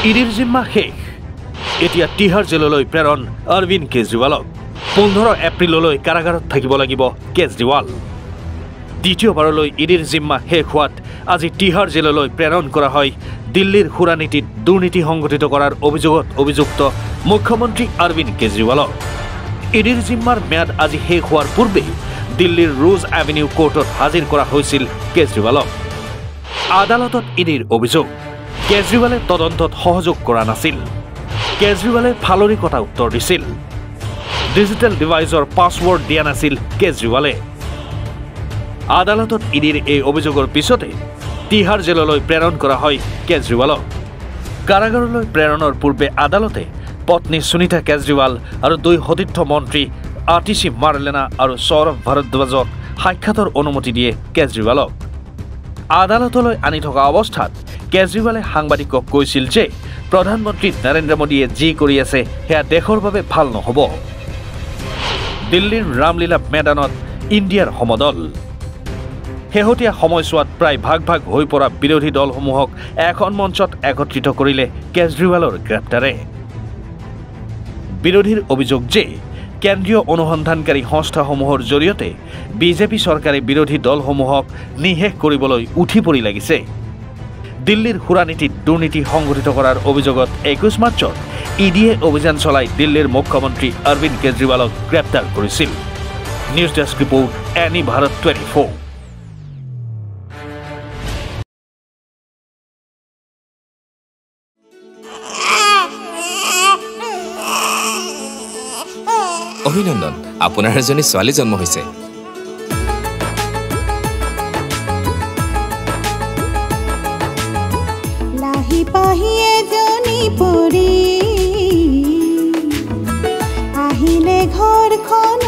ইডিৰ জিম্মা শেষ এতিয়া তিহাৰ জেললৈ প্ৰেৰণ অৰবিন্দ কেজৰিৱালক 15 এপ্ৰিললৈ কাৰাগাৰত থাকিব লাগিব কেজৰিৱাল দ্বিতীয়বাৰলৈ ইডিৰ জিম্মা শেষ হোৱাত আজি তিহাৰ জেললৈ প্ৰেৰণ কৰা হয় দিল্লীৰ সুৰানীতিত দুৰ্নীতি সংঘটিত কৰাৰ অভিযোগত অভিযুক্ত মুখ্যমন্ত্ৰী অৰবিন্দ কেজৰিৱালক ইডিৰ জিম্মাৰ ম্যাদ আজি শেষ হোৱাৰ পূৰ্বে দিল্লীৰ ৰোজ এভিনিউ কোৰ্টত হাজিৰ কৰা হৈছিল কেজৰিৱালক আদালতত ইডিৰ অভিযোগ কেজৰিৱালে তদন্তত সহযোগ কৰা নাছিল কেজৰিৱালে ফালৰি কথা উত্তৰ দিছিল ডিজিটেল ডিভাইচৰ পাছৱৰ্ড দিয়া নাছিল কেজৰিৱালে আদালতত ইডিৰ এই অভিযোগৰ পিছতে তিহাৰ জেললৈ প্ৰেৰণ কৰা হয় কেজৰিৱালক কাৰাগাৰলৈ প্ৰেৰণৰ পূৰ্বে আদালতে পত্নী সুনীতা কেজৰিৱাল আৰু দুই সতীৰ্থ মন্ত্ৰী আতিশী মাৰ্লেনা আৰু সৌৰভ ভাৰদ্বাজক সাক্ষাতৰ অনুমতি দিয়ে কেজৰিৱালক আদালতলৈ আনি থকা অৱস্থাত কেজৰিৱালে সাংবাদিকক কৈছিল যে প্ৰধানমন্ত্ৰী নৰেন্দ্ৰ মোদীয়ে যি কৰি আছে সেয়া দেশৰ বাবে ভাল নহ'ব দিল্লীৰ ৰামলীলা ময়দানত ইণ্ডিয়াৰ সমদল শেহতীয়া সময়ছোৱাত প্ৰায় ভাগ ভাগ হৈ পৰা বিৰোধী দলসমূহক এখন মঞ্চত একত্ৰিত কৰিলে কেজৰিৱালৰ গ্ৰেপ্তাৰে বিৰোধীৰ অভিযোগ যে কেন্দ্ৰীয় অনুসন্ধানকাৰী সংস্থাসমূহৰ জৰিয়তে বিজেপি চৰকাৰে বিৰোধী দলসমূহক নিশেষ কৰিবলৈ উঠি পৰি লাগিছে দিল্লীৰ সুৰানীতিত দুৰ্নীতি সংঘটিত কৰাৰ অভিযোগত 21 মাৰ্চত ইডিয়ে অভিযান চলাই দিল্লীৰ মুখ্যমন্ত্ৰী অৰবিন্দ কেজৰিৱালক গ্ৰেপ্তাৰ কৰিছিল news desk report any Bharat 24 অভিনন্দন আপোনাৰ এজনী ছোৱালী জন্ম হৈছে লাহি পাহি এজনী পৰি আহিলে ঘৰখন